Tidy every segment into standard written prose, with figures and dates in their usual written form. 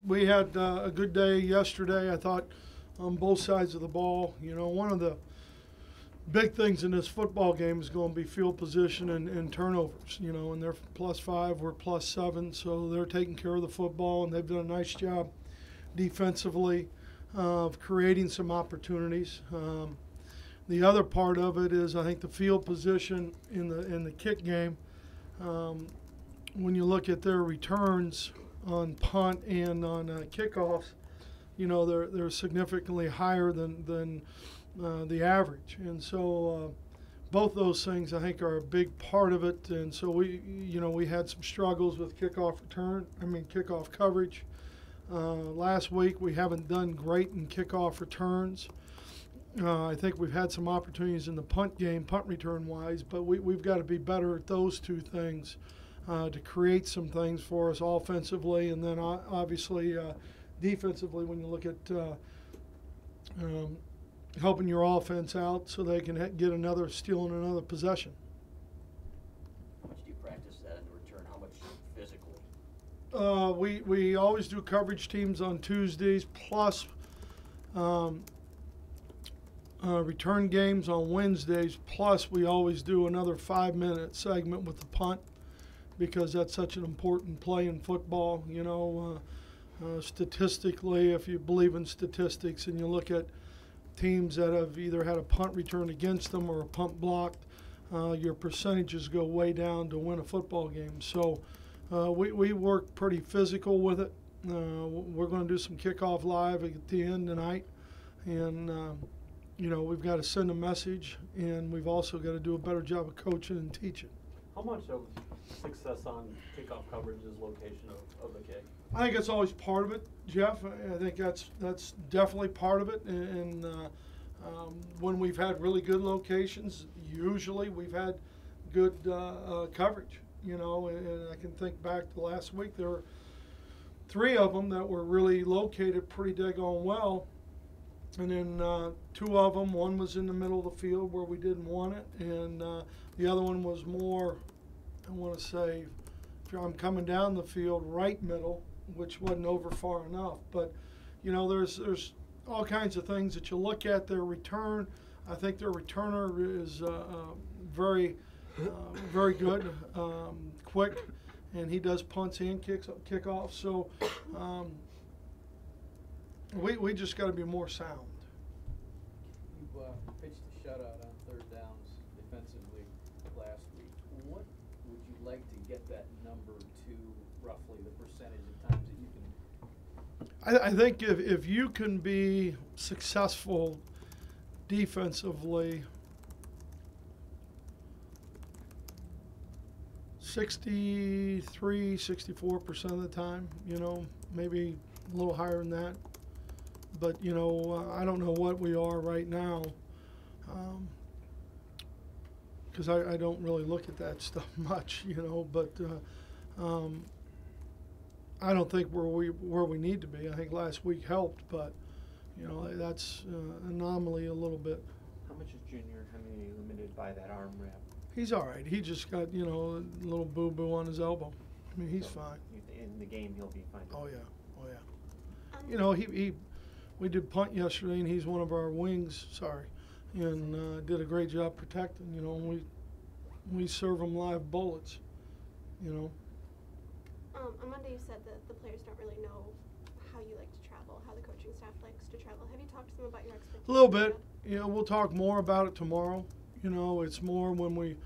We had a good day yesterday, I thought, on both sides of the ball. You know, one of the big things in this football game is going to be field position and turnovers. You know, and they're +5, we're +7, so they're taking care of the football, and they've done a nice job defensively of creating some opportunities. The other part of it is, I think, the field position in the kick game. Um, when you look at their returns on punt and on kickoffs, you know they're significantly higher than the average, and so both those things I think are a big part of it. And so we had some struggles with kickoff coverage. Last week we haven't done great in kickoff returns. I think we've had some opportunities in the punt game, punt return wise, but we've got to be better at those two things to create some things for us offensively, and then obviously defensively when you look at um, helping your offense out so they can stealing another possession. How much do you practice that in the return? How much physical? We always do coverage teams on Tuesdays, plus um, return games on Wednesdays, plus we always do another 5-minute segment with the punt because that's such an important play in football. You know, statistically, if you believe in statistics and you look at teams that have either had a punt return against them or a punt blocked, your percentages go way down to win a football game. So we work pretty physical with it. We're going to do some kickoff live at the end tonight, and you know, we've got to send a message, and we've also got to do a better job of coaching and teaching. How much of success on kickoff coverage is location of the kick? I think it's always part of it, Jeff. I think that's definitely part of it. And when we've had really good locations, usually we've had good coverage. You know, and I can think back to last week. There were 3 of them that were really located pretty daggone well. And then 2 of them, one was in the middle of the field where we didn't want it, and the other one was more, I want to say, if I'm coming down the field, right middle, which wasn't over far enough. But, you know, there's all kinds of things that you look at. Their return, I think their returner is very, very good, quick, and he does punts and kickoffs. So we just got to be more sound. You pitched a shutout on 3rd downs defensively last week. What would you like to get that number to, roughly the percentage of times that you can? I think if you can be successful defensively, 63-64% of the time, you know, maybe a little higher than that. But, you know, I don't know what we are right now because I don't really look at that stuff much, you know. But I don't think where we need to be. I think last week helped, but, you know, that's anomaly a little bit. How much is Junior Henry limited by that arm wrap? He's all right. He just got, you know, a little boo-boo on his elbow. I mean, he's fine. In the game, he'll be fine. Oh, yeah. Oh, yeah. You know, we did punt yesterday, and he's one of our wings. Sorry, and did a great job protecting. You know, and we serve them live bullets. You know. On Monday, you said that the players don't really know how you like to travel, how the coaching staff likes to travel. Have you talked to them about your expectations? A little bit. You know, we'll talk more about it tomorrow. You know, it's more when we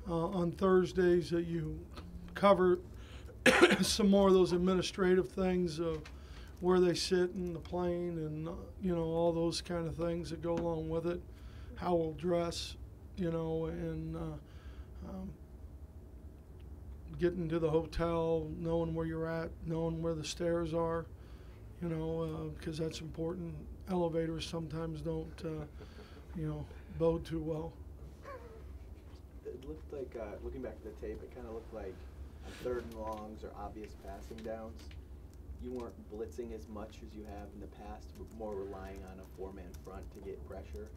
on Thursdays that you cover some more of those administrative things of where they sit in the plane and, you know, all those kind of things that go along with it, how we'll dress, you know, and getting to the hotel, knowing where you're at, knowing where the stairs are, you know, because that's important. Elevators sometimes don't, you know, bode too well. It looked like, looking back at the tape, it kind of looked like on 3rd and longs or obvious passing downs, you weren't blitzing as much as you have in the past, but more relying on a 4-man front to get pressure.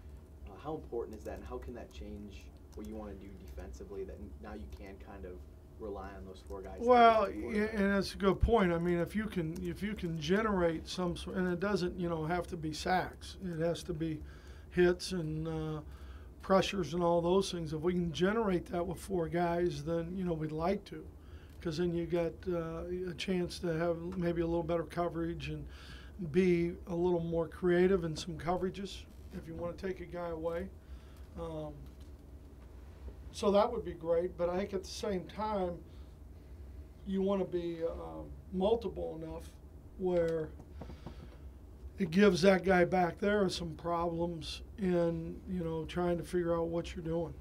How important is that, and how can that change what you want to do defensively, that now you can kind of rely on those four guys. Well, to yeah, and that's a good point. I mean, if you can generate some sort, and it doesn't have to be sacks. It has to be hits and pressures and all those things. If we can generate that with four guys, then we'd like to, because then you got a chance to have maybe a little better coverage and be a little more creative in some coverages if you want to take a guy away. So that would be great, but I think at the same time, you want to be multiple enough where it gives that guy back there some problems in, trying to figure out what you're doing.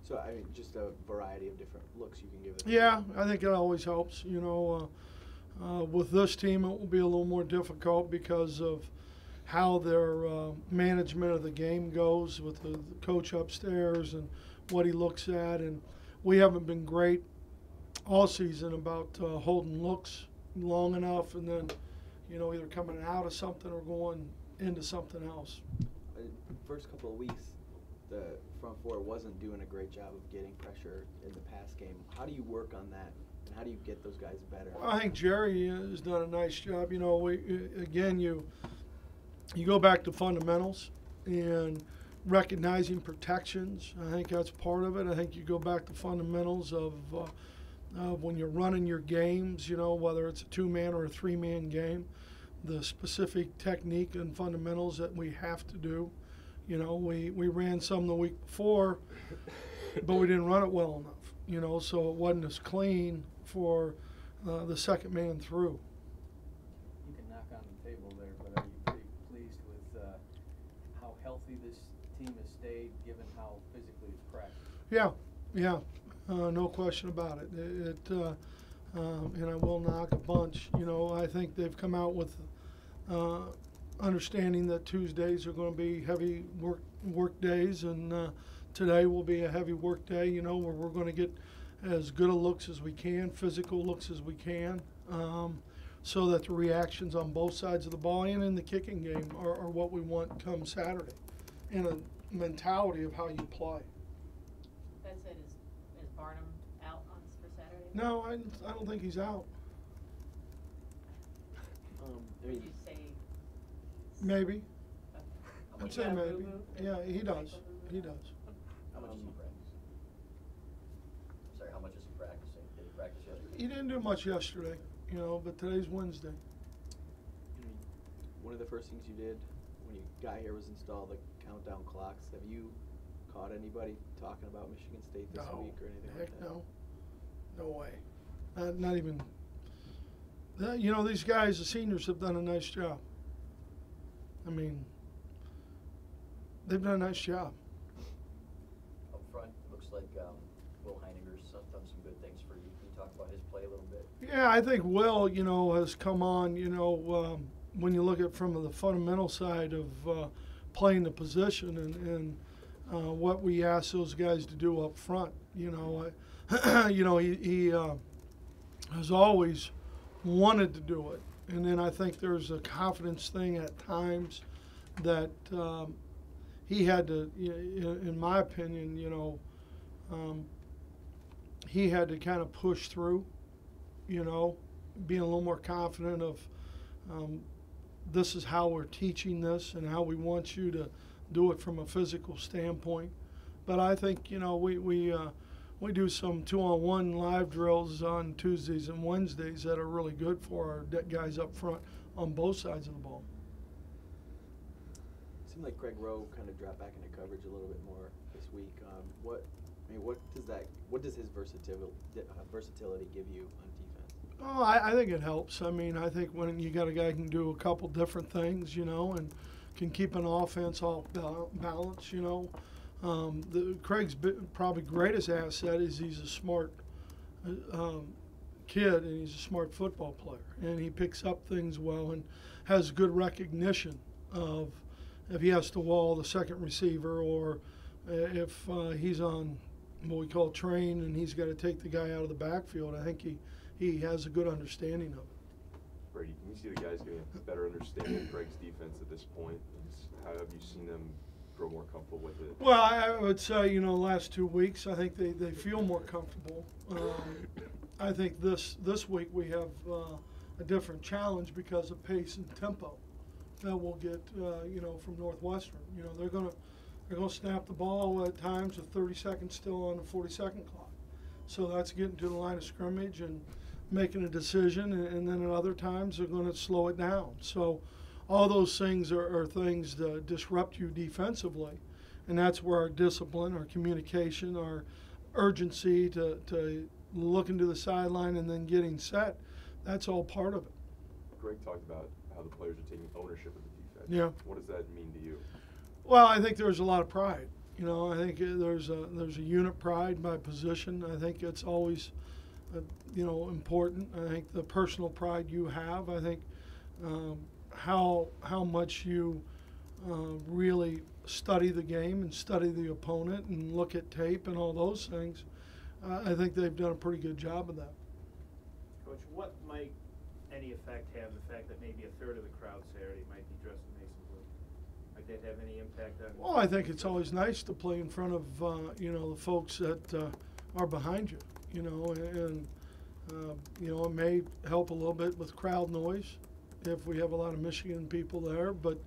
So, I mean, just a variety of different looks you can give it. Yeah, I think it always helps. With this team, it will be a little more difficult because of how their management of the game goes with the coach upstairs and what he looks at. And we haven't been great all season about holding looks long enough and then, either coming out of something or going into something else. First couple of weeks, the front four wasn't doing a great job of getting pressure in the pass game. How do you work on that, and how do you get those guys better? Well, I think Jerry has done a nice job. You go back to fundamentals and recognizing protections. I think that's part of it. I think you go back to fundamentals of when you're running your games, whether it's a two-man or a three-man game, the specific technique and fundamentals that we have to do. We ran some the week before, but we didn't run it well enough, so it wasn't as clean for the second man through. You can knock on the table there, but are you pretty pleased with how healthy this team has stayed, given how physically it's practiced? Yeah, no question about it. And I will knock a bunch. I think they've come out with understanding that Tuesdays are going to be heavy work days, and today will be a heavy work day. Where we're going to get as good a looks as we can, physical looks as we can, so that the reactions on both sides of the ball and in the kicking game are what we want come Saturday, and a mentality of how you play. That said, is Barnum out for Saturday? No, I don't think he's out. I Would mean, you say? Maybe. Okay. I'd say maybe. Yeah, he does. He does. How much is he practicing? Sorry, how much is he practicing? Did he practice yesterday? He didn't do much yesterday, but today's Wednesday. one of the first things you did when you got here was install the countdown clocks. Have you caught anybody talking about Michigan State this week or anything like that? No. No way. Not even. These guys, the seniors, have done a nice job. I mean, they've done a nice job. Up front, looks like Will Heininger's done some good things for you. Can you talk about his play a little bit? Yeah, I think Will, has come on, when you look at from the fundamental side of playing the position and what we ask those guys to do up front. He has always wanted to do it. And then I think there's a confidence thing at times that he had to, in my opinion, he had to kind of push through, being a little more confident of this is how we're teaching this and how we want you to do it from a physical standpoint. But I think, we do some 2-on-1 live drills on Tuesdays and Wednesdays that are really good for our guys up front on both sides of the ball. It seemed like Craig Rowe kind of dropped back into coverage a little bit more this week. What does his versatility give you on defense? Oh, I think it helps. I mean, I think when you got a guy who can do a couple different things, and can keep an offense off balance, Craig's probably greatest asset is he's a smart kid and he's a smart football player, and he picks up things well and has good recognition of if he has to wall the second receiver or if he's on what we call train and he's got to take the guy out of the backfield. I think he has a good understanding of it. Brady, can you see the guys getting a better understanding of Greg's defense at this point? How have you seen them grow more comfortable with it? Well, I would say, you know, the last 2 weeks, I think they feel more comfortable. I think this week we have a different challenge because of pace and tempo that we'll get, you know, from Northwestern. You know, they're gonna snap the ball at times with 30 seconds still on the 40-second clock. So that's getting to the line of scrimmage and making a decision, and then at other times they're going to slow it down. So all those things are things that disrupt you defensively, and that's where our discipline, our communication, our urgency to look into the sideline and then getting set, that's all part of it. Greg talked about how the players are taking ownership of the defense. Yeah. What does that mean to you? Well, I think there's a lot of pride. You know, I think there's a unit pride by position. I think it's always, you know, important. I think the personal pride you have. I think how much you really study the game and study the opponent and look at tape and all those things. I think they've done a pretty good job of that. Coach, what might any effect have the fact that maybe a third of the crowd Saturday might be dressed in Mason blue? Might that have any impact on? Well, I think it's always nice to play in front of you know, the folks that are behind you. You know, and you know, it may help a little bit with crowd noise if we have a lot of Michigan people there. But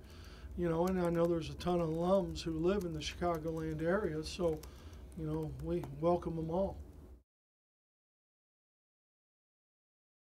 you know, and I know there's a ton of alums who live in the Chicagoland area, so you know, we welcome them all.